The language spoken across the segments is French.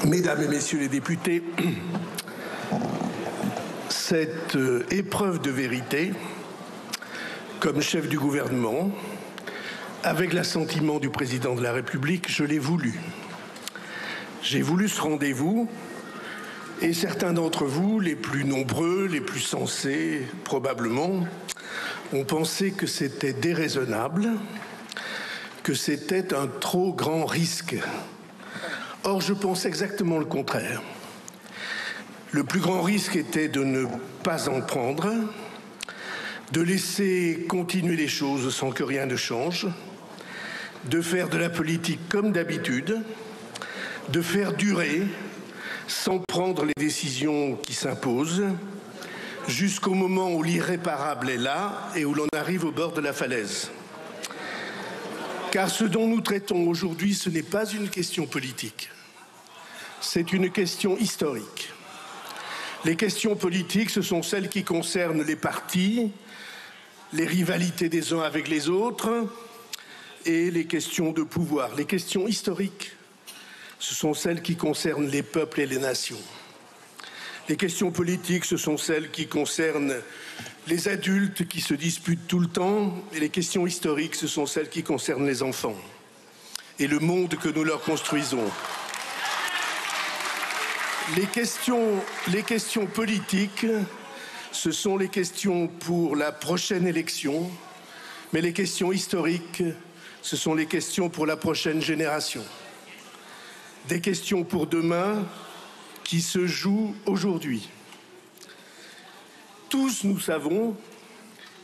Mesdames et Messieurs les députés, cette épreuve de vérité, comme chef du gouvernement, avec l'assentiment du président de la République, je l'ai voulu. J'ai voulu ce rendez-vous et certains d'entre vous, les plus nombreux, les plus sensés probablement, ont pensé que c'était déraisonnable, que c'était un trop grand risque. Or, je pense exactement le contraire. Le plus grand risque était de ne pas en prendre, de laisser continuer les choses sans que rien ne change, de faire de la politique comme d'habitude, de faire durer sans prendre les décisions qui s'imposent, jusqu'au moment où l'irréparable est là et où l'on arrive au bord de la falaise. Car ce dont nous traitons aujourd'hui, ce n'est pas une question politique, c'est une question historique. Les questions politiques, ce sont celles qui concernent les partis, les rivalités des uns avec les autres et les questions de pouvoir. Les questions historiques, ce sont celles qui concernent les peuples et les nations. Les questions politiques, ce sont celles qui concernent les adultes qui se disputent tout le temps, et les questions historiques, ce sont celles qui concernent les enfants et le monde que nous leur construisons. Les questions politiques, ce sont les questions pour la prochaine élection, mais les questions historiques, ce sont les questions pour la prochaine génération. Des questions pour demain qui se jouent aujourd'hui. Tous nous savons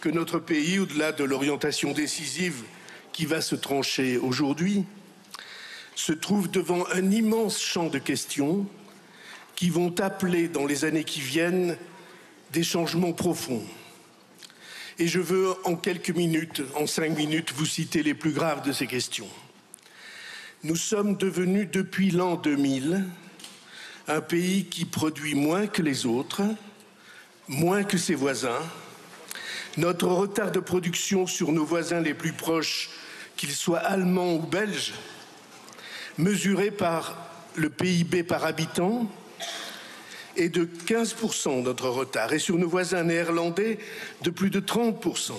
que notre pays, au-delà de l'orientation décisive qui va se trancher aujourd'hui, se trouve devant un immense champ de questions qui vont appeler dans les années qui viennent des changements profonds. Et je veux en quelques minutes, en 5 minutes, vous citer les plus graves de ces questions. Nous sommes devenus depuis l'an 2000 un pays qui produit moins que les autres, moins que ses voisins. Notre retard de production sur nos voisins les plus proches, qu'ils soient allemands ou belges, mesuré par le PIB par habitant, est de 15% notre retard, et sur nos voisins néerlandais de plus de 30%.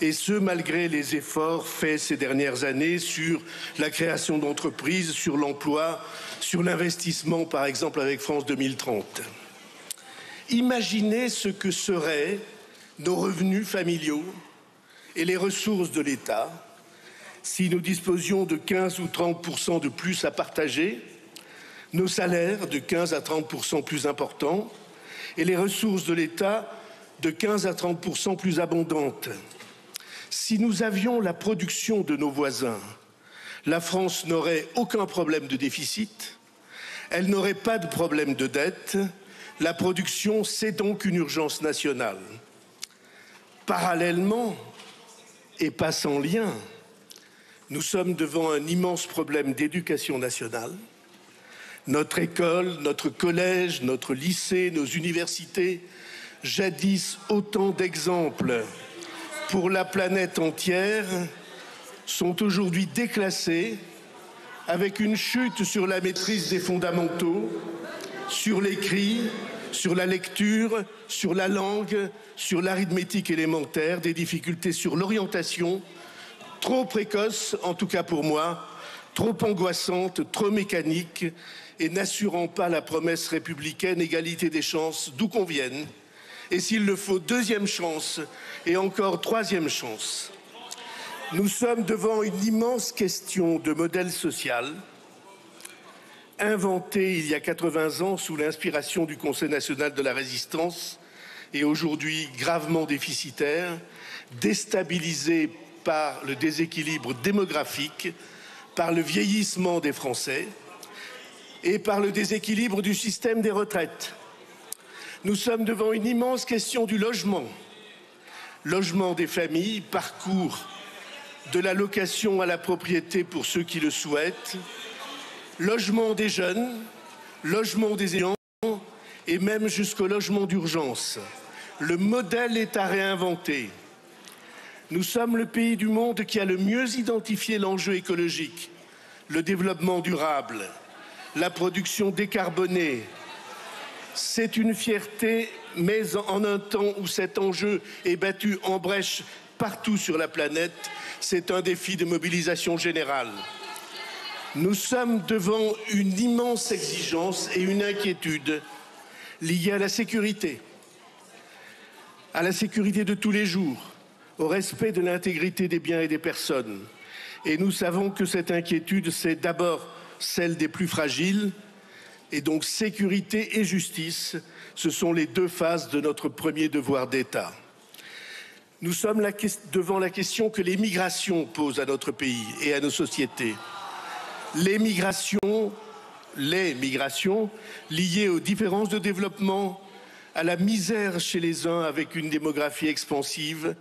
Et ce, malgré les efforts faits ces dernières années sur la création d'entreprises, sur l'emploi, sur l'investissement, par exemple avec France 2030. Imaginez ce que seraient nos revenus familiaux et les ressources de l'État si nous disposions de 15 ou 30% de plus à partager, nos salaires de 15 à 30% plus importants et les ressources de l'État de 15 à 30% plus abondantes. Si nous avions la production de nos voisins, la France n'aurait aucun problème de déficit, elle n'aurait pas de problème de dette. La production, c'est donc une urgence nationale. Parallèlement, et pas sans lien, nous sommes devant un immense problème d'éducation nationale. Notre école, notre collège, notre lycée, nos universités, jadis autant d'exemples pour la planète entière, sont aujourd'hui déclassés avec une chute sur la maîtrise des fondamentaux, sur l'écrit, sur la lecture, sur la langue, sur l'arithmétique élémentaire, des difficultés sur l'orientation, trop précoces, en tout cas pour moi, trop angoissantes, trop mécaniques et n'assurant pas la promesse républicaine, égalité des chances, d'où qu'on vienne, et s'il le faut, deuxième chance et encore troisième chance. Nous sommes devant une immense question de modèle social, inventée il y a 80 ans sous l'inspiration du Conseil national de la résistance et aujourd'hui gravement déficitaire, déstabilisée par le déséquilibre démographique, par le vieillissement des Français et par le déséquilibre du système des retraites. Nous sommes devant une immense question du logement. Logement des familles, parcours de la location à la propriété pour ceux qui le souhaitent, logement des jeunes, logement des aidants et même jusqu'au logement d'urgence. Le modèle est à réinventer. Nous sommes le pays du monde qui a le mieux identifié l'enjeu écologique, le développement durable, la production décarbonée. C'est une fierté, mais en un temps où cet enjeu est battu en brèche partout sur la planète, c'est un défi de mobilisation générale. Nous sommes devant une immense exigence et une inquiétude liées à la sécurité de tous les jours, au respect de l'intégrité des biens et des personnes. Et nous savons que cette inquiétude, c'est d'abord celle des plus fragiles. Et donc sécurité et justice, ce sont les deux faces de notre premier devoir d'État. Nous sommes devant la question que les migrations posent à notre pays et à nos sociétés. Les migrations liées aux différences de développement, à la misère chez les uns avec une démographie expansive,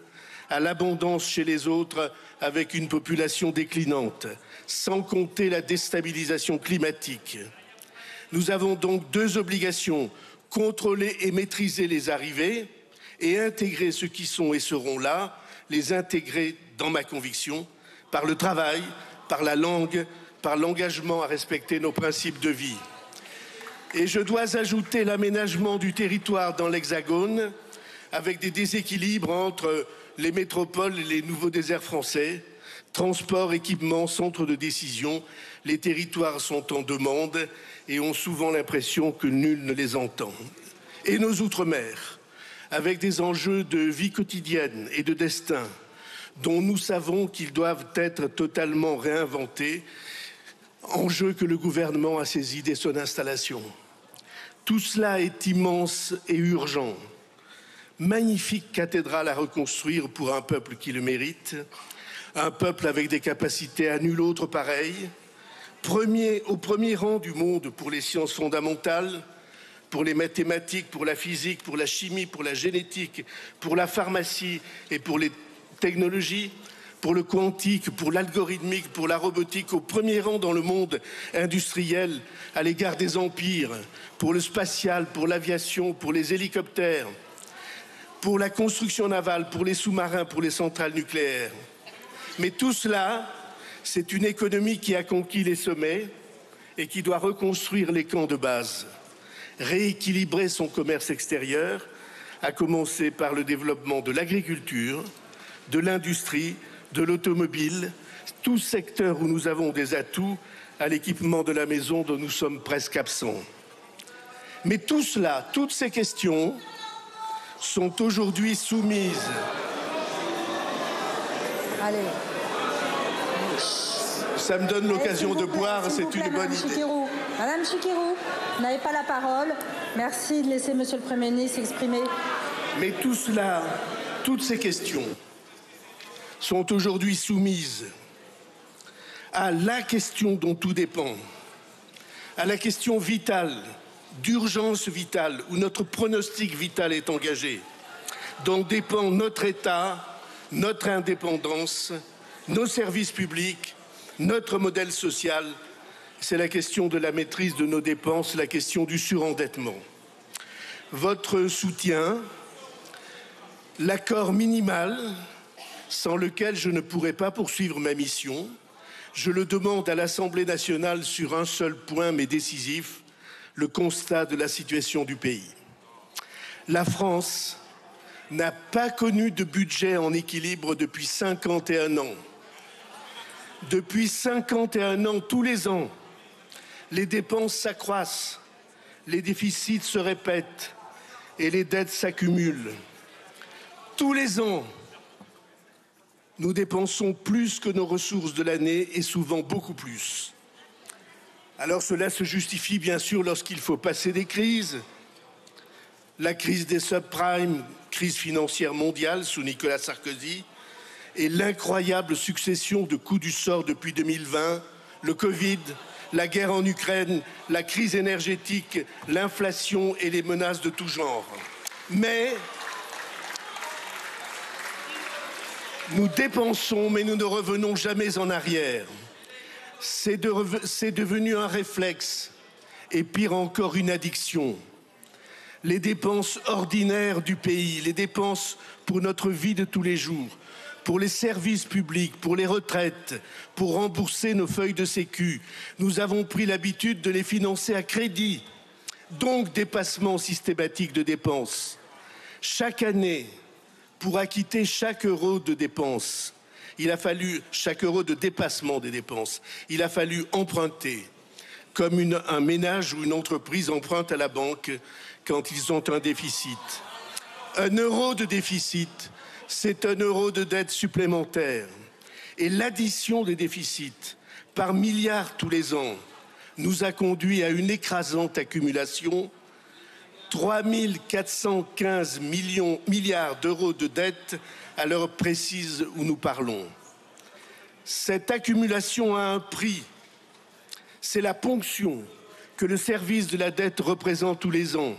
à l'abondance chez les autres avec une population déclinante, sans compter la déstabilisation climatique. Nous avons donc deux obligations, contrôler et maîtriser les arrivées et intégrer ceux qui sont et seront là, les intégrer dans ma conviction, par le travail, par la langue, par l'engagement à respecter nos principes de vie. Et je dois ajouter l'aménagement du territoire dans l'Hexagone, avec des déséquilibres entre les métropoles et les nouveaux déserts français, transport, équipement, centres de décision. Les territoires sont en demande et ont souvent l'impression que nul ne les entend. Et nos outre-mer, avec des enjeux de vie quotidienne et de destin, dont nous savons qu'ils doivent être totalement réinventés, enjeu que le gouvernement a saisi dès son installation. Tout cela est immense et urgent. Magnifique cathédrale à reconstruire pour un peuple qui le mérite, un peuple avec des capacités à nul autre pareil, au premier rang du monde pour les sciences fondamentales, pour les mathématiques, pour la physique, pour la chimie, pour la génétique, pour la pharmacie et pour les technologies, pour le quantique, pour l'algorithmique, pour la robotique, au premier rang dans le monde industriel à l'égard des empires, pour le spatial, pour l'aviation, pour les hélicoptères, pour la construction navale, pour les sous-marins, pour les centrales nucléaires. Mais tout cela, c'est une économie qui a conquis les sommets et qui doit reconstruire les camps de base, rééquilibrer son commerce extérieur, à commencer par le développement de l'agriculture, de l'industrie, de l'automobile, tout secteur où nous avons des atouts à l'équipement de la maison dont nous sommes presque absents. Mais tout cela, toutes ces questions sont aujourd'hui soumises. Allez. Ça me donne l'occasion de boire, c'est une bonne idée. Madame Chikirou, vous n'avez pas la parole. Merci de laisser Monsieur le Premier ministre s'exprimer. Mais tout cela, toutes ces questions sont aujourd'hui soumises à la question dont tout dépend, à la question vitale, d'urgence vitale, où notre pronostic vital est engagé, dont dépend notre État, notre indépendance, nos services publics, notre modèle social. C'est la question de la maîtrise de nos dépenses, la question du surendettement. Votre soutien, l'accord minimal sans lequel je ne pourrais pas poursuivre ma mission, je le demande à l'Assemblée nationale sur un seul point, mais décisif, le constat de la situation du pays. La France n'a pas connu de budget en équilibre depuis 51 ans. Depuis 51 ans, tous les ans, les dépenses s'accroissent, les déficits se répètent et les dettes s'accumulent. Tous les ans, nous dépensons plus que nos ressources de l'année et souvent beaucoup plus. Alors cela se justifie bien sûr lorsqu'il faut passer des crises. La crise des subprimes, crise financière mondiale sous Nicolas Sarkozy, et l'incroyable succession de coups du sort depuis 2020, le Covid, la guerre en Ukraine, la crise énergétique, l'inflation et les menaces de tout genre. Mais nous dépensons, mais nous ne revenons jamais en arrière. C'est devenu un réflexe et pire encore une addiction. Les dépenses ordinaires du pays, les dépenses pour notre vie de tous les jours, pour les services publics, pour les retraites, pour rembourser nos feuilles de sécu. Nous avons pris l'habitude de les financer à crédit, donc dépassement systématique de dépenses. Chaque année, pour acquitter chaque euro de dépenses, chaque euro de dépassement des dépenses, il a fallu emprunter, comme un ménage ou une entreprise emprunte à la banque quand ils ont un déficit. Un euro de déficit, c'est un euro de dette supplémentaire. Et l'addition des déficits par milliards tous les ans nous a conduit à une écrasante accumulation. 3 415 milliards d'euros de dette à l'heure précise où nous parlons. Cette accumulation a un prix. C'est la ponction que le service de la dette représente tous les ans.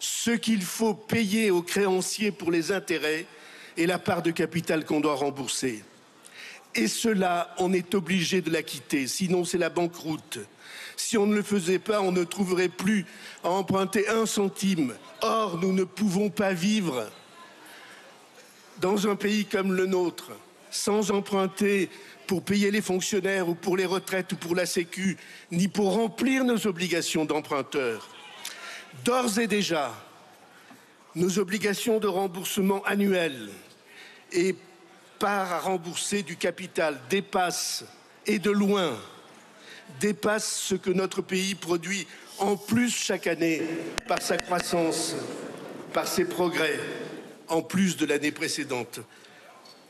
Ce qu'il faut payer aux créanciers pour les intérêts et la part de capital qu'on doit rembourser. Et cela, on est obligé de l'acquitter, sinon c'est la banqueroute. Si on ne le faisait pas, on ne trouverait plus à emprunter 1 centime. Or, nous ne pouvons pas vivre dans un pays comme le nôtre sans emprunter pour payer les fonctionnaires ou pour les retraites ou pour la Sécu, ni pour remplir nos obligations d'emprunteurs. D'ores et déjà, nos obligations de remboursement annuel et part à rembourser du capital dépassent, et de loin, dépassent ce que notre pays produit en plus chaque année par sa croissance, par ses progrès, en plus de l'année précédente.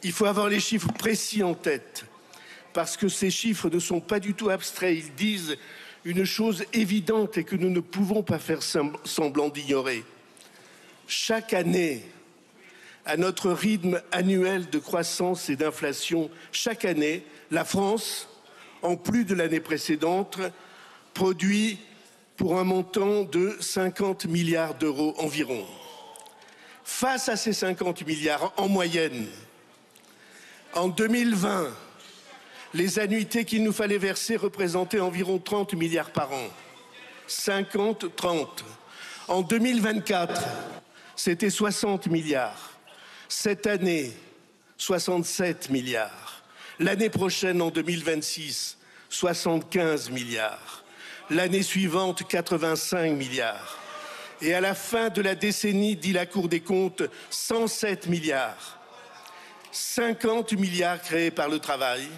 Il faut avoir les chiffres précis en tête, parce que ces chiffres ne sont pas du tout abstraits. Ils disent une chose évidente et que nous ne pouvons pas faire semblant d'ignorer. Chaque année, à notre rythme annuel de croissance et d'inflation, chaque année, la France, en plus de l'année précédente, produit pour un montant de 50 milliards d'euros environ. Face à ces 50 milliards en moyenne, en 2020, les annuités qu'il nous fallait verser représentaient environ 30 milliards par an. 50, 30. En 2024, c'était 60 milliards. Cette année, 67 milliards. L'année prochaine, en 2026, 75 milliards. L'année suivante, 85 milliards. Et à la fin de la décennie, dit la Cour des comptes, 107 milliards. 50 milliards créés par le travail,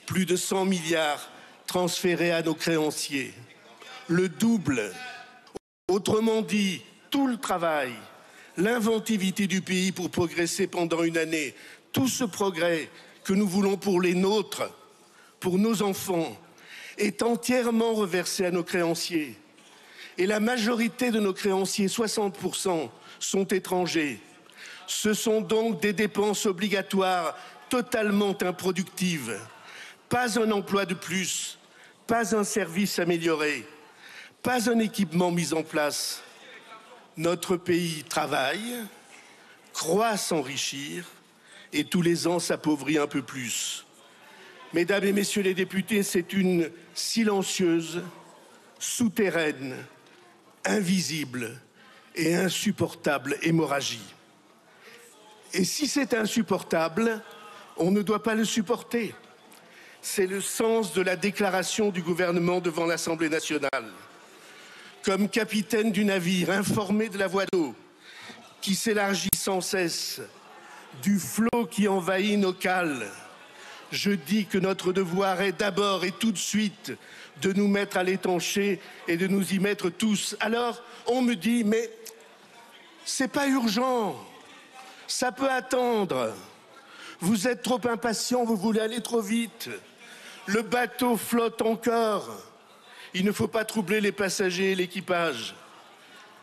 plus de 100 milliards transférés à nos créanciers. Le double. Autrement dit, tout le travail, l'inventivité du pays pour progresser pendant une année, tout ce progrès que nous voulons pour les nôtres, pour nos enfants, est entièrement reversé à nos créanciers. Et la majorité de nos créanciers, 60%, sont étrangers. Ce sont donc des dépenses obligatoires totalement improductives. Pas un emploi de plus, pas un service amélioré, pas un équipement mis en place. Notre pays travaille, croit s'enrichir et tous les ans s'appauvrit un peu plus. Mesdames et messieurs les députés, c'est une silencieuse, souterraine, invisible et insupportable hémorragie. Et si c'est insupportable, on ne doit pas le supporter. C'est le sens de la déclaration du gouvernement devant l'Assemblée nationale. Comme capitaine du navire, informé de la voie d'eau, qui s'élargit sans cesse, du flot qui envahit nos cales, je dis que notre devoir est d'abord et tout de suite de nous mettre à l'étancher et de nous y mettre tous. Alors, on me dit, mais c'est pas urgent. Ça peut attendre. Vous êtes trop impatient, vous voulez aller trop vite. Le bateau flotte encore. Il ne faut pas troubler les passagers et l'équipage.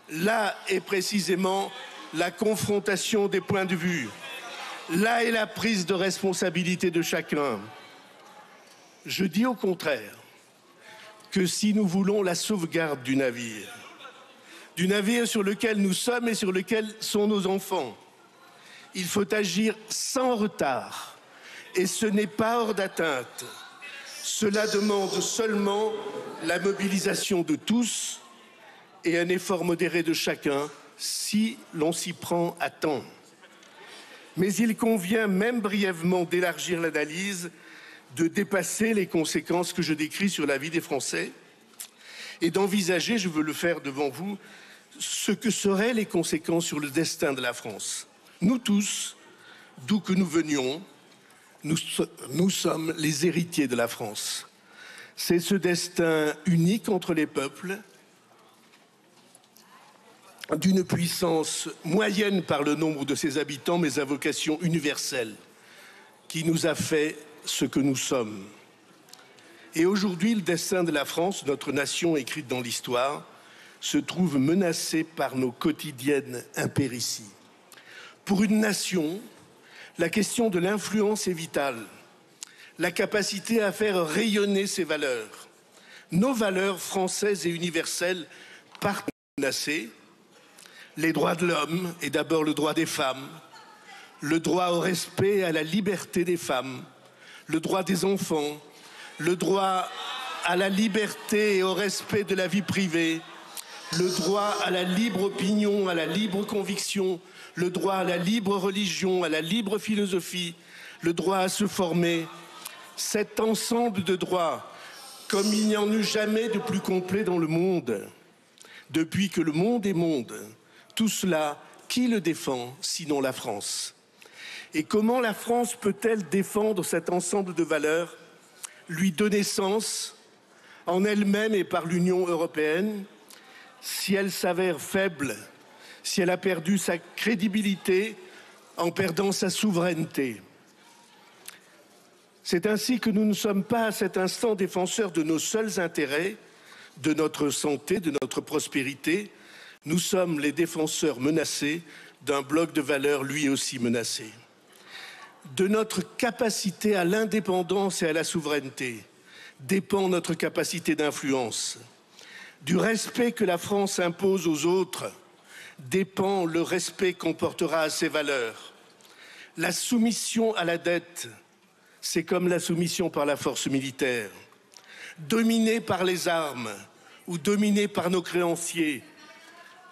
Là est précisément la confrontation des points de vue. Là est la prise de responsabilité de chacun. Je dis au contraire que si nous voulons la sauvegarde du navire sur lequel nous sommes et sur lequel sont nos enfants, il faut agir sans retard. Et ce n'est pas hors d'atteinte. Cela demande seulement la mobilisation de tous et un effort modéré de chacun si l'on s'y prend à temps. Mais il convient, même brièvement, d'élargir l'analyse, de dépasser les conséquences que je décris sur la vie des Français et d'envisager, je veux le faire devant vous, ce que seraient les conséquences sur le destin de la France. Nous tous, d'où que nous venions, nous sommes les héritiers de la France. C'est ce destin unique entre les peuples, d'une puissance moyenne par le nombre de ses habitants, mais à vocation universelle, qui nous a fait ce que nous sommes. Et aujourd'hui, le destin de la France, notre nation écrite dans l'histoire, se trouve menacé par nos quotidiennes impérities. Pour une nation, la question de l'influence est vitale. La capacité à faire rayonner ses valeurs. Nos valeurs françaises et universelles partent menacées. Les droits de l'homme et d'abord le droit des femmes, le droit au respect et à la liberté des femmes, le droit des enfants, le droit à la liberté et au respect de la vie privée, le droit à la libre opinion, à la libre conviction, le droit à la libre religion, à la libre philosophie, le droit à se former. Cet ensemble de droits, comme il n'y en eut jamais de plus complet dans le monde, depuis que le monde est monde, tout cela, qui le défend, sinon la France? Et comment la France peut-elle défendre cet ensemble de valeurs, lui donner sens en elle-même et par l'Union européenne, si elle s'avère faible, si elle a perdu sa crédibilité en perdant sa souveraineté? C'est ainsi que nous ne sommes pas à cet instant défenseurs de nos seuls intérêts, de notre santé, de notre prospérité. Nous sommes les défenseurs menacés d'un bloc de valeurs lui aussi menacé. De notre capacité à l'indépendance et à la souveraineté dépend notre capacité d'influence. Du respect que la France impose aux autres dépend le respect qu'on portera à ses valeurs. La soumission à la dette, c'est comme la soumission par la force militaire. Dominée par les armes ou dominée par nos créanciers,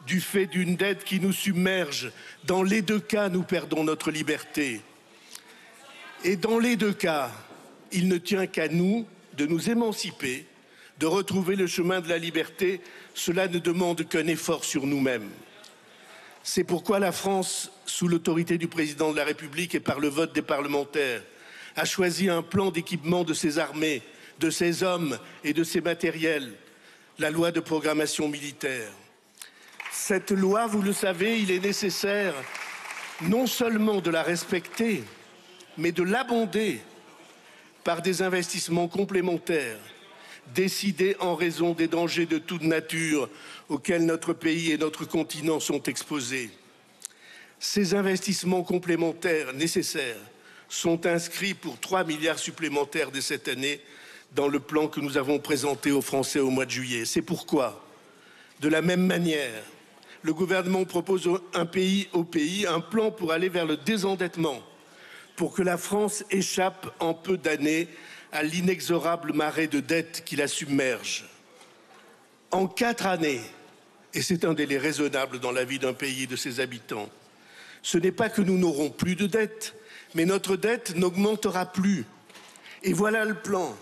du fait d'une dette qui nous submerge, dans les deux cas, nous perdons notre liberté. Et dans les deux cas, il ne tient qu'à nous de nous émanciper, de retrouver le chemin de la liberté. Cela ne demande qu'un effort sur nous-mêmes. C'est pourquoi la France, sous l'autorité du président de la République et par le vote des parlementaires, a choisi un plan d'équipement de ses armées, de ses hommes et de ses matériels, la loi de programmation militaire. Cette loi, vous le savez, il est nécessaire non seulement de la respecter, mais de l'abonder par des investissements complémentaires décidés en raison des dangers de toute nature auxquels notre pays et notre continent sont exposés. Ces investissements complémentaires nécessaires sont inscrits pour 3 milliards supplémentaires dès cette année dans le plan que nous avons présenté aux Français au mois de juillet. C'est pourquoi, de la même manière, le gouvernement propose un pays au pays un plan pour aller vers le désendettement, pour que la France échappe en peu d'années à l'inexorable marée de dettes qui la submerge. En 4 années, et c'est un délai raisonnable dans la vie d'un pays et de ses habitants, ce n'est pas que nous n'aurons plus de dettes, mais notre dette n'augmentera plus. Et voilà le plan.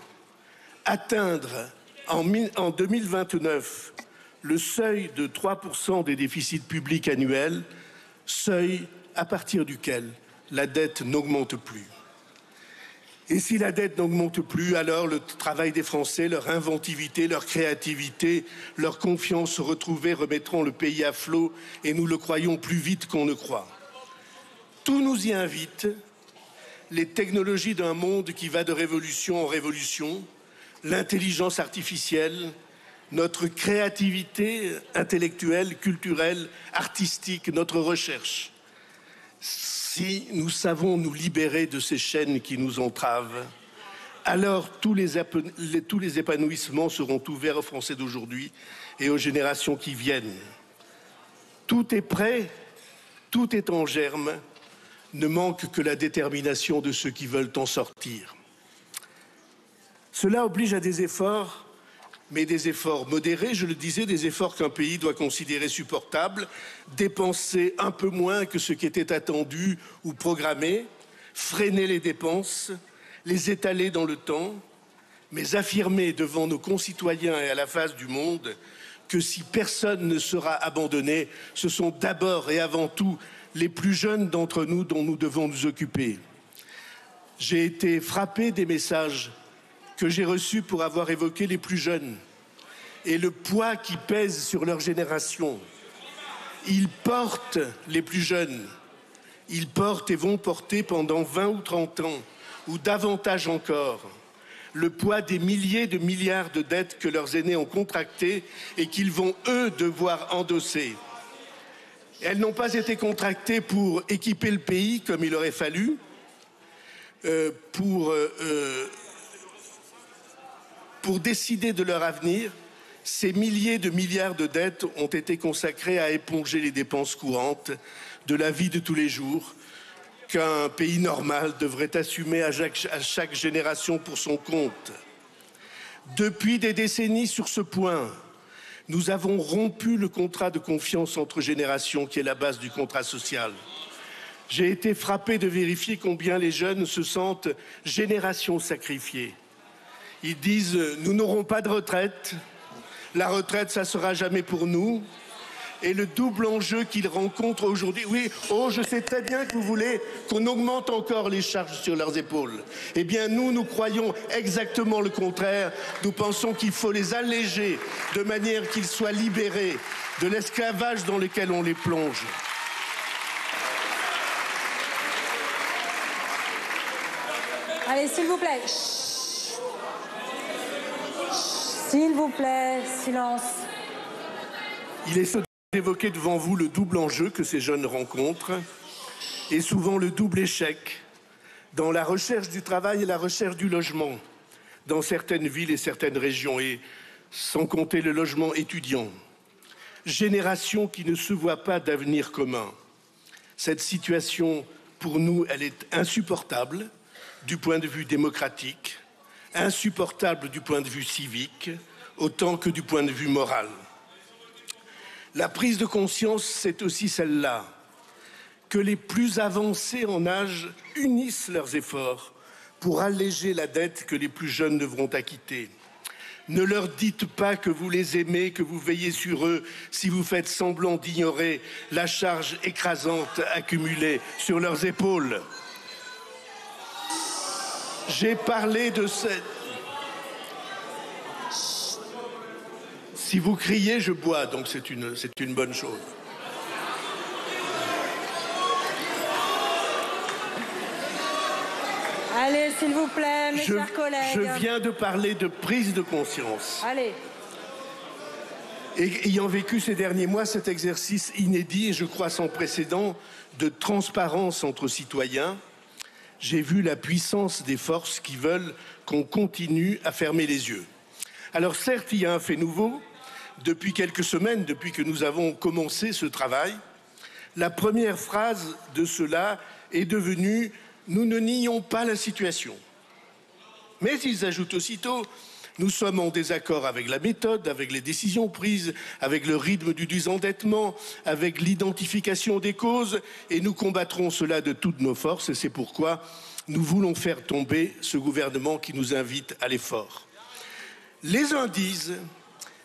Atteindre en 2029 le seuil de 3% des déficits publics annuels, seuil à partir duquel la dette n'augmente plus. Et si la dette n'augmente plus, alors le travail des Français, leur inventivité, leur créativité, leur confiance retrouvée remettront le pays à flot et nous le croyons plus vite qu'on ne croit. Tout nous y invite, les technologies d'un monde qui va de révolution en révolution, l'intelligence artificielle, notre créativité intellectuelle, culturelle, artistique, notre recherche. Si nous savons nous libérer de ces chaînes qui nous entravent, alors tous les épanouissements seront ouverts aux Français d'aujourd'hui et aux générations qui viennent. Tout est prêt, tout est en germe, ne manque que la détermination de ceux qui veulent en sortir. Cela oblige à des efforts mais des efforts modérés, je le disais, des efforts qu'un pays doit considérer supportables, dépenser un peu moins que ce qui était attendu ou programmé, freiner les dépenses, les étaler dans le temps, mais affirmer devant nos concitoyens et à la face du monde que si personne ne sera abandonné, ce sont d'abord et avant tout les plus jeunes d'entre nous dont nous devons nous occuper. J'ai été frappé des messages que j'ai reçus pour avoir évoqué les plus jeunes et le poids qui pèse sur leur génération. Ils portent, les plus jeunes, ils portent et vont porter pendant 20 ou 30 ans, ou davantage encore, le poids des milliers de milliards de dettes que leurs aînés ont contractées et qu'ils vont, eux, devoir endosser. Elles n'ont pas été contractées pour équiper le pays comme il aurait fallu, pour décider de leur avenir. Ces milliers de milliards de dettes ont été consacrés à éponger les dépenses courantes de la vie de tous les jours qu'un pays normal devrait assumer à chaque génération pour son compte. Depuis des décennies sur ce point, nous avons rompu le contrat de confiance entre générations qui est la base du contrat social. J'ai été frappé de vérifier combien les jeunes se sentent génération sacrifiée. Ils disent « nous n'aurons pas de retraite, la retraite ça sera jamais pour nous ». Et le double enjeu qu'ils rencontrent aujourd'hui. Oui, oh, je sais très bien que vous voulez qu'on augmente encore les charges sur leurs épaules. Eh bien, nous croyons exactement le contraire. Nous pensons qu'il faut les alléger de manière qu'ils soient libérés de l'esclavage dans lequel on les plonge. Allez, s'il vous plaît. S'il vous plaît, silence. Il est d'évoquer devant vous le double enjeu que ces jeunes rencontrent et souvent le double échec dans la recherche du travail et la recherche du logement dans certaines villes et certaines régions, et sans compter le logement étudiant. Génération qui ne se voit pas d'avenir commun. Cette situation, pour nous, elle est insupportable du point de vue démocratique, insupportable du point de vue civique, autant que du point de vue moral. La prise de conscience, c'est aussi celle-là, que les plus avancés en âge unissent leurs efforts pour alléger la dette que les plus jeunes devront acquitter. Ne leur dites pas que vous les aimez, que vous veillez sur eux, si vous faites semblant d'ignorer la charge écrasante accumulée sur leurs épaules. J'ai parlé de cette... Si vous criez, je bois, donc c'est une bonne chose. Allez, s'il vous plaît, mes chers collègues. Je viens de parler de prise de conscience. Allez. Et ayant vécu ces derniers mois cet exercice inédit et je crois sans précédent de transparence entre citoyens, j'ai vu la puissance des forces qui veulent qu'on continue à fermer les yeux. Alors certes, il y a un fait nouveau. Depuis quelques semaines, depuis que nous avons commencé ce travail, la première phrase de cela est devenue « Nous ne nions pas la situation ». Mais ils ajoutent aussitôt « Nous sommes en désaccord avec la méthode, avec les décisions prises, avec le rythme du désendettement, avec l'identification des causes, et nous combattrons cela de toutes nos forces, et c'est pourquoi nous voulons faire tomber ce gouvernement qui nous invite à l'effort ». Les uns disent...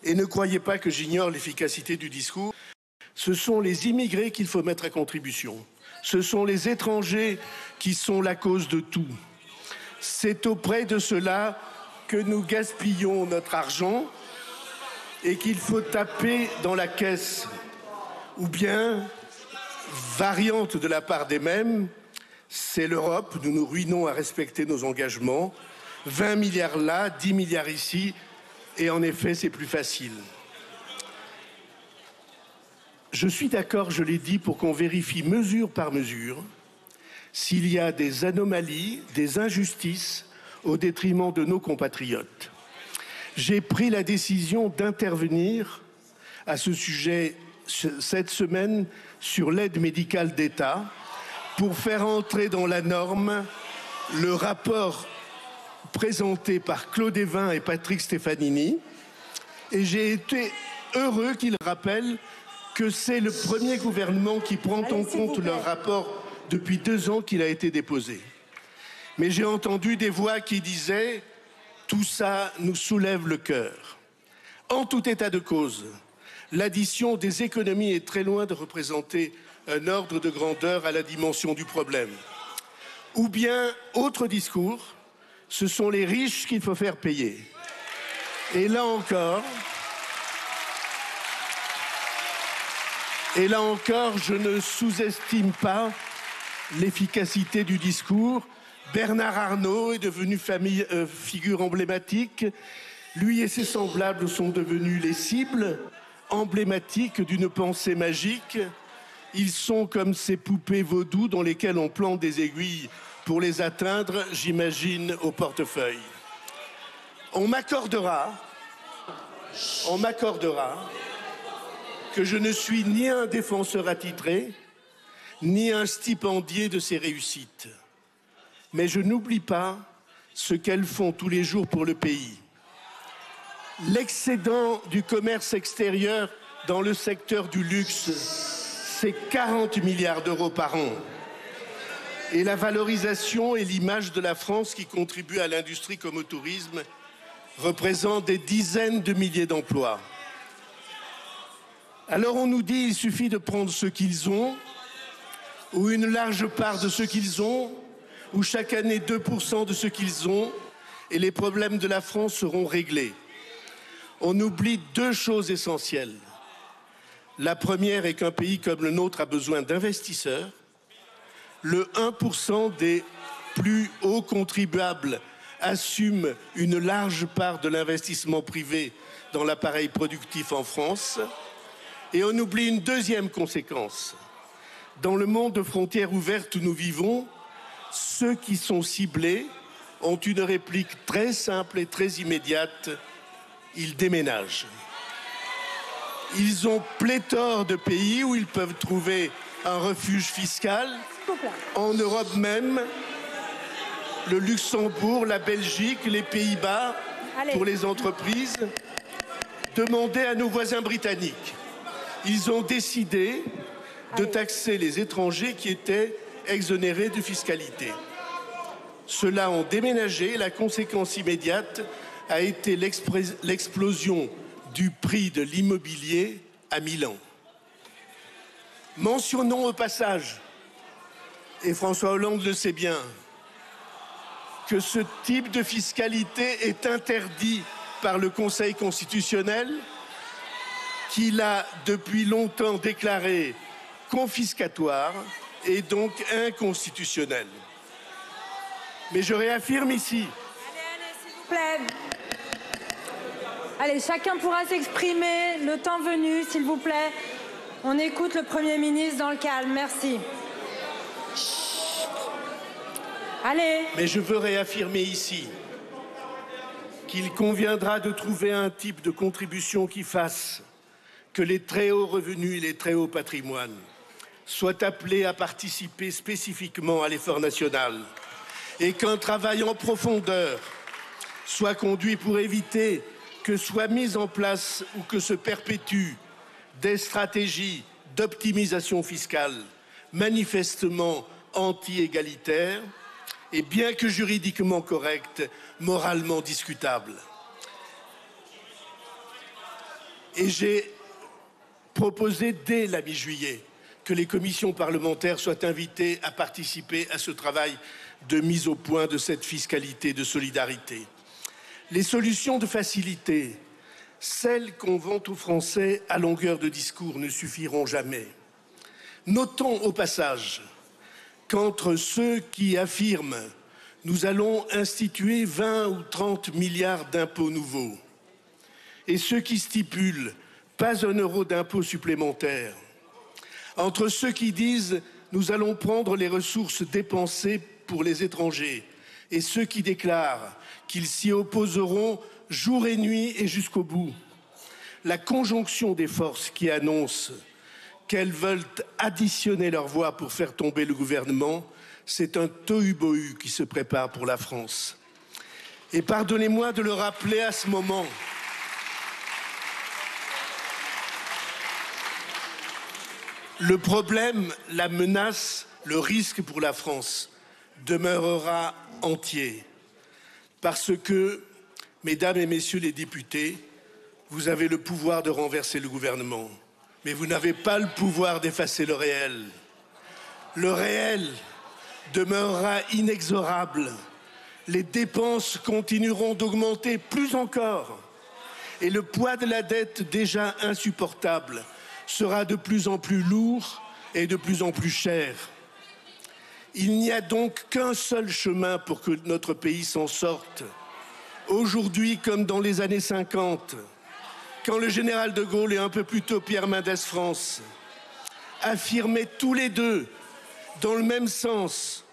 Et ne croyez pas que j'ignore l'efficacité du discours. Ce sont les immigrés qu'il faut mettre à contribution. Ce sont les étrangers qui sont la cause de tout. C'est auprès de cela que nous gaspillons notre argent et qu'il faut taper dans la caisse. Ou bien, variante de la part des mêmes, c'est l'Europe, nous nous ruinons à respecter nos engagements. 20 milliards là, 10 milliards ici. Et en effet, c'est plus facile. Je suis d'accord, je l'ai dit, pour qu'on vérifie mesure par mesure s'il y a des anomalies, des injustices au détriment de nos compatriotes. J'ai pris la décision d'intervenir à ce sujet cette semaine sur l'aide médicale d'État pour faire entrer dans la norme le rapport présenté par Claude Évin et Patrick Stefanini Et j'ai été heureux qu'il rappelle que c'est le premier gouvernement qui prend en compte leur rapport depuis 2 ans qu'il a été déposé. Mais j'ai entendu des voix qui disaient « tout ça nous soulève le cœur ». En tout état de cause, l'addition des économies est très loin de représenter un ordre de grandeur à la dimension du problème. Ou bien, autre discours, ce sont les riches qu'il faut faire payer. Et là encore, je ne sous-estime pas l'efficacité du discours. Bernard Arnault est devenu figure emblématique. Lui et ses semblables sont devenus les cibles emblématiques d'une pensée magique. Ils sont comme ces poupées vaudou dans lesquelles on plante des aiguilles pour les atteindre, j'imagine, au portefeuille. On m'accordera que je ne suis ni un défenseur attitré, ni un stipendié de ces réussites. Mais je n'oublie pas ce qu'elles font tous les jours pour le pays. L'excédent du commerce extérieur dans le secteur du luxe, c'est 40 milliards d'euros par an. Et la valorisation et l'image de la France qui contribue à l'industrie comme au tourisme représentent des dizaines de milliers d'emplois. Alors on nous dit qu'il suffit de prendre ce qu'ils ont, ou une large part de ce qu'ils ont, ou chaque année 2% de ce qu'ils ont, et les problèmes de la France seront réglés. On oublie 2 choses essentielles. La première est qu'un pays comme le nôtre a besoin d'investisseurs. Le 1% des plus hauts contribuables assume une large part de l'investissement privé dans l'appareil productif en France. Et on oublie une deuxième conséquence. Dans le monde de frontières ouvertes où nous vivons, ceux qui sont ciblés ont une réplique très simple et très immédiate. Ils déménagent. Ils ont pléthore de pays où ils peuvent trouver un refuge fiscal. En Europe même, le Luxembourg, la Belgique, les Pays-Bas, pour les entreprises, demandez à nos voisins britanniques. Ils ont décidé de taxer les étrangers qui étaient exonérés de fiscalité. Ceux-là ont déménagé. La conséquence immédiate a été l'explosion du prix de l'immobilier à Milan. Mentionnons au passage, et François Hollande le sait bien, que ce type de fiscalité est interdit par le Conseil constitutionnel, qu'il a depuis longtemps déclaré confiscatoire et donc inconstitutionnel. Mais je réaffirme ici. Allez, s'il vous plaît. Allez, chacun pourra s'exprimer le temps venu, s'il vous plaît. On écoute le Premier ministre dans le calme. Merci. Chut. Allez. Mais je veux réaffirmer ici qu'il conviendra de trouver un type de contribution qui fasse que les très hauts revenus et les très hauts patrimoines soient appelés à participer spécifiquement à l'effort national et qu'un travail en profondeur soit conduit pour éviter que soient mises en place ou que se perpétuent des stratégies d'optimisation fiscale manifestement anti-égalitaires et bien que juridiquement correctes, moralement discutables. Et j'ai proposé dès la mi-juillet que les commissions parlementaires soient invitées à participer à ce travail de mise au point de cette fiscalité de solidarité. Les solutions de facilité, celles qu'on vante aux Français à longueur de discours, ne suffiront jamais. Notons au passage qu'entre ceux qui affirment « nous allons instituer 20 ou 30 milliards d'impôts nouveaux » et ceux qui stipulent « pas un euro d'impôt supplémentaire », entre ceux qui disent « nous allons prendre les ressources dépensées pour les étrangers » et ceux qui déclarent qu'ils s'y opposeront jour et nuit et jusqu'au bout. La conjonction des forces qui annoncent qu'elles veulent additionner leur voix pour faire tomber le gouvernement, c'est un tohu-bohu qui se prépare pour la France. Et pardonnez-moi de le rappeler à ce moment, Le problème, la menace, le risque pour la France demeurera entier. Parce que, mesdames et messieurs les députés, vous avez le pouvoir de renverser le gouvernement, mais vous n'avez pas le pouvoir d'effacer le réel. Le réel demeurera inexorable. Les dépenses continueront d'augmenter plus encore. Et le poids de la dette déjà insupportable sera de plus en plus lourd et de plus en plus cher. Il n'y a donc qu'un seul chemin pour que notre pays s'en sorte. Aujourd'hui, comme dans les années 50, quand le général de Gaulle et un peu plus tôt Pierre Mendès France affirmaient tous les deux, dans le même sens,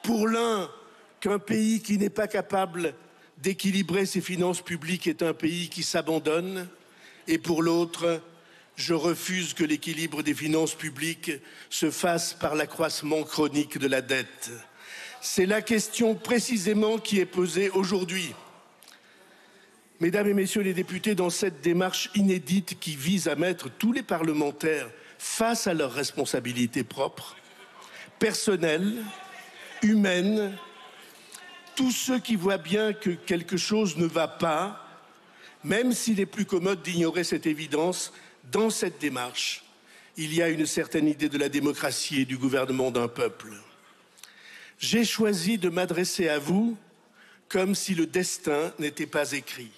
pour l'un, qu'un pays qui n'est pas capable d'équilibrer ses finances publiques est un pays qui s'abandonne, et pour l'autre, je refuse que l'équilibre des finances publiques se fasse par l'accroissement chronique de la dette. C'est la question précisément qui est posée aujourd'hui. Mesdames et messieurs les députés, dans cette démarche inédite qui vise à mettre tous les parlementaires face à leurs responsabilités propres, personnelles, humaines, tous ceux qui voient bien que quelque chose ne va pas, même s'il est plus commode d'ignorer cette évidence, dans cette démarche, il y a une certaine idée de la démocratie et du gouvernement d'un peuple. J'ai choisi de m'adresser à vous comme si le destin n'était pas écrit,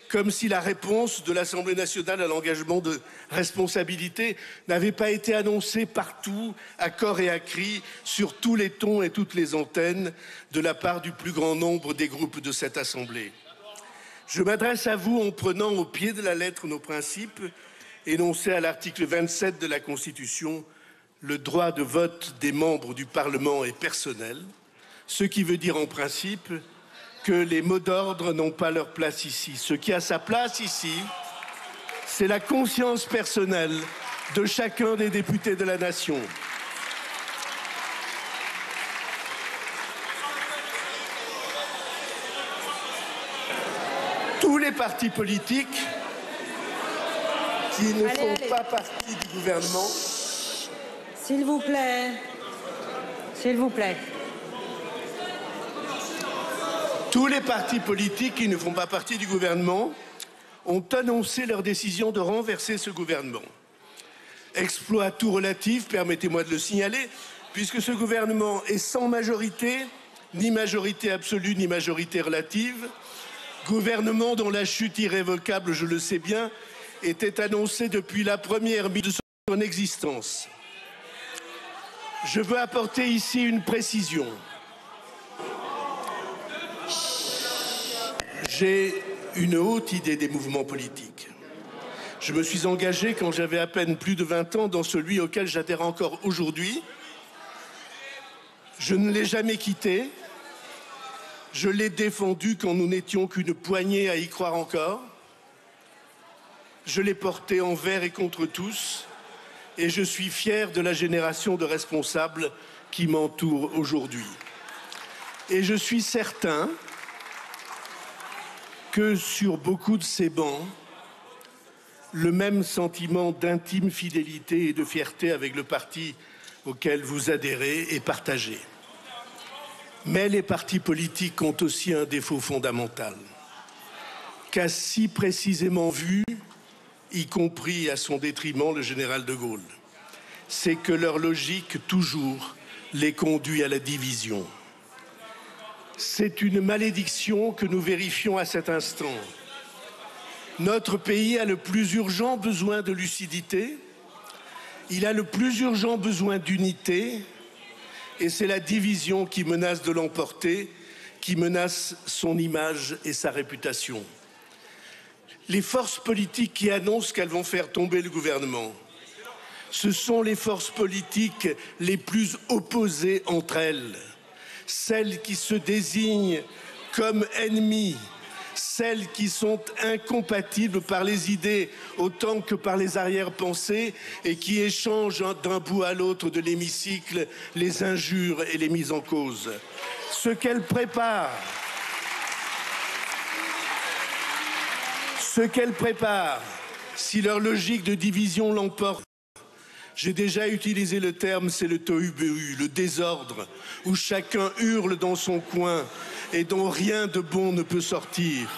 comme si la réponse de l'Assemblée nationale à l'engagement de responsabilité n'avait pas été annoncée partout, à cor et à cri, sur tous les tons et toutes les antennes, de la part du plus grand nombre des groupes de cette Assemblée. Je m'adresse à vous en prenant au pied de la lettre nos principes énoncés à l'article 27 de la Constitution. Le droit de vote des membres du Parlement est personnel, ce qui veut dire en principe que les mots d'ordre n'ont pas leur place ici. Ce qui a sa place ici, c'est la conscience personnelle de chacun des députés de la nation. Tous les partis politiques qui ne font pas partie du gouvernement. S'il vous plaît. S'il vous plaît. Tous les partis politiques qui ne font pas partie du gouvernement ont annoncé leur décision de renverser ce gouvernement. Exploit tout relatif, permettez-moi de le signaler, puisque ce gouvernement est sans majorité, ni majorité absolue, ni majorité relative. Gouvernement dont la chute irrévocable, je le sais bien, était annoncée depuis la première minute de son existence. Je veux apporter ici une précision. J'ai une haute idée des mouvements politiques. Je me suis engagé quand j'avais à peine plus de 20 ans dans celui auquel j'adhère encore aujourd'hui. Je ne l'ai jamais quitté. Je l'ai défendu quand nous n'étions qu'une poignée à y croire encore. Je l'ai porté envers et contre tous. Et je suis fier de la génération de responsables qui m'entourent aujourd'hui. Et je suis certain que sur beaucoup de ces bancs, le même sentiment d'intime fidélité et de fierté avec le parti auquel vous adhérez est partagé. Mais les partis politiques ont aussi un défaut fondamental, qu'a si précisément vu, y compris à son détriment, le général de Gaulle. C'est que leur logique, toujours, les conduit à la division. C'est une malédiction que nous vérifions à cet instant. Notre pays a le plus urgent besoin de lucidité, il a le plus urgent besoin d'unité, et c'est la division qui menace de l'emporter, qui menace son image et sa réputation. Les forces politiques qui annoncent qu'elles vont faire tomber le gouvernement, ce sont les forces politiques les plus opposées entre elles, celles qui se désignent comme ennemies, celles qui sont incompatibles par les idées autant que par les arrière-pensées et qui échangent d'un bout à l'autre de l'hémicycle les injures et les mises en cause. Ce qu'elles préparent, si leur logique de division l'emporte, J'ai déjà utilisé le terme, c'est le tohu-bohu, le désordre, où chacun hurle dans son coin et dont rien de bon ne peut sortir.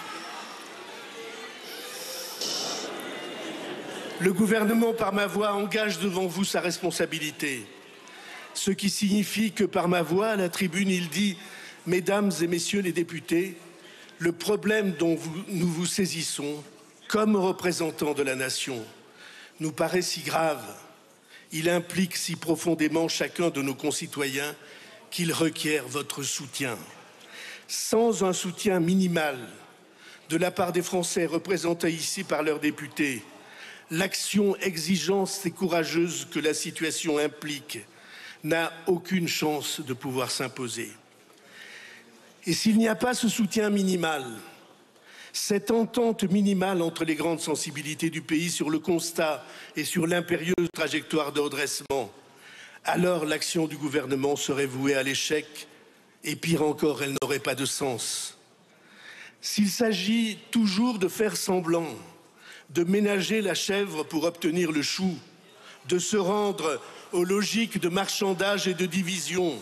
Le gouvernement, par ma voix, engage devant vous sa responsabilité. Ce qui signifie que par ma voix, à la tribune, il dit « Mesdames et messieurs les députés, le problème dont nous vous saisissons, comme représentants de la nation, nous paraît si grave, il implique si profondément chacun de nos concitoyens qu'il requiert votre soutien. Sans un soutien minimal de la part des Français représentés ici par leurs députés, l'action exigeante et courageuse que la situation implique n'a aucune chance de pouvoir s'imposer. Et s'il n'y a pas ce soutien minimal, cette entente minimale entre les grandes sensibilités du pays sur le constat et sur l'impérieuse trajectoire de redressement, alors l'action du gouvernement serait vouée à l'échec et pire encore, elle n'aurait pas de sens. S'il s'agit toujours de faire semblant, de ménager la chèvre pour obtenir le chou, de se rendre aux logiques de marchandage et de division,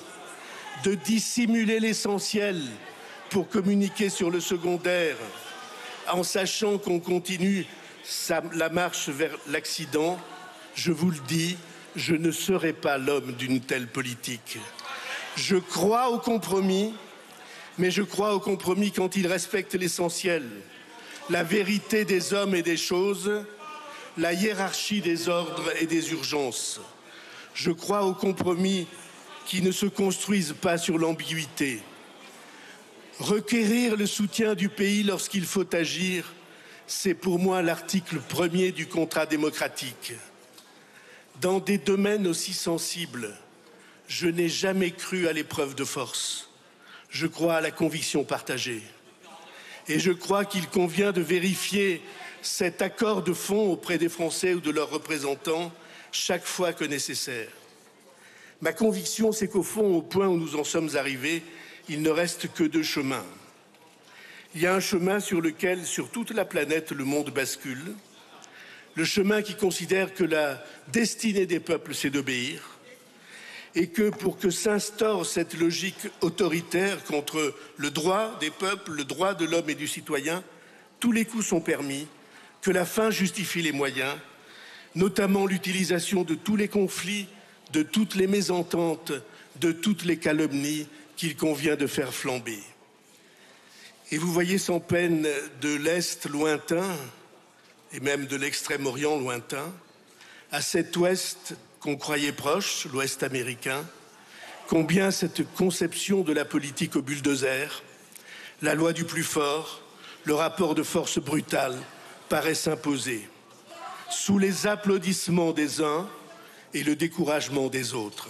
de dissimuler l'essentiel pour communiquer sur le secondaire, en sachant qu'on continue la marche vers l'accident, je vous le dis, je ne serai pas l'homme d'une telle politique. Je crois au compromis, mais je crois au compromis quand il respecte l'essentiel. La vérité des hommes et des choses, la hiérarchie des ordres et des urgences. Je crois aux compromis qui ne se construisent pas sur l'ambiguïté. Requérir le soutien du pays lorsqu'il faut agir, c'est pour moi l'article 1er du contrat démocratique. Dans des domaines aussi sensibles, je n'ai jamais cru à l'épreuve de force. Je crois à la conviction partagée. Et je crois qu'il convient de vérifier cet accord de fond auprès des Français ou de leurs représentants chaque fois que nécessaire. Ma conviction, c'est qu'au fond, au point où nous en sommes arrivés, il ne reste que deux chemins. Il y a un chemin sur lequel, sur toute la planète, le monde bascule. Le chemin qui considère que la destinée des peuples, c'est d'obéir. Et que pour que s'instaure cette logique autoritaire contre le droit des peuples, le droit de l'homme et du citoyen, tous les coups sont permis, que la fin justifie les moyens, notamment l'utilisation de tous les conflits, de toutes les mésententes, de toutes les calomnies qu'il convient de faire flamber. Et vous voyez sans peine de l'Est lointain, et même de l'Extrême-Orient lointain, à cet Ouest qu'on croyait proche, l'Ouest américain, combien cette conception de la politique au bulldozer, la loi du plus fort, le rapport de force brutal paraît s'imposer, sous les applaudissements des uns et le découragement des autres.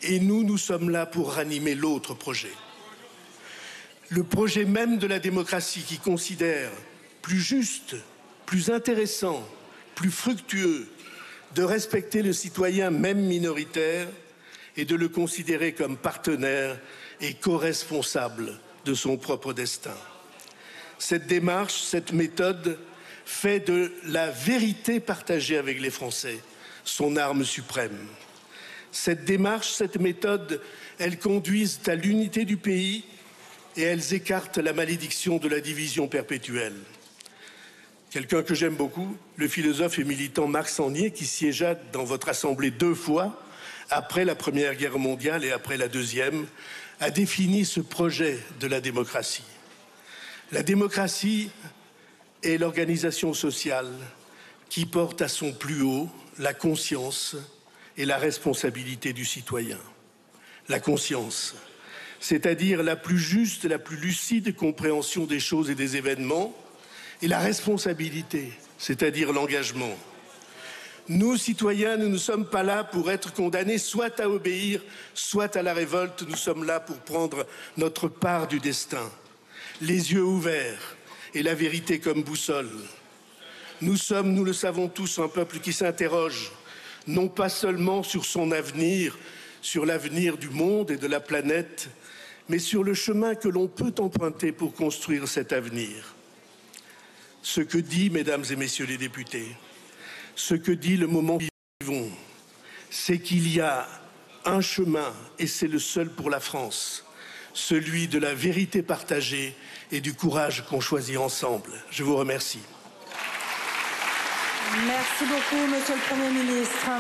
Et nous sommes là pour ranimer l'autre projet. Le projet même de la démocratie qui considère plus juste, plus intéressant, plus fructueux, de respecter le citoyen même minoritaire et de le considérer comme partenaire et co-responsable de son propre destin. Cette démarche, cette méthode fait de la vérité partagée avec les Français son arme suprême. Cette démarche, cette méthode, elles conduisent à l'unité du pays et elles écartent la malédiction de la division perpétuelle. Quelqu'un que j'aime beaucoup, le philosophe et militant Marc Sangnier, qui siégea dans votre assemblée 2 fois, après la Première Guerre mondiale et après la Deuxième, a défini ce projet de la démocratie. La démocratie est l'organisation sociale qui porte à son plus haut la conscience et la responsabilité du citoyen. La conscience, c'est-à-dire la plus juste, la plus lucide compréhension des choses et des événements, et la responsabilité, c'est-à-dire l'engagement. Nous, citoyens, nous ne sommes pas là pour être condamnés soit à obéir, soit à la révolte. Nous sommes là pour prendre notre part du destin, les yeux ouverts et la vérité comme boussole. Nous sommes, nous le savons tous, un peuple qui s'interroge, non pas seulement sur son avenir, sur l'avenir du monde et de la planète, mais sur le chemin que l'on peut emprunter pour construire cet avenir. Ce que dit, mesdames et messieurs les députés, ce que dit le moment où nous vivons, c'est qu'il y a un chemin, et c'est le seul pour la France, celui de la vérité partagée et du courage qu'on choisit ensemble. Je vous remercie. Merci beaucoup, Monsieur le Premier ministre.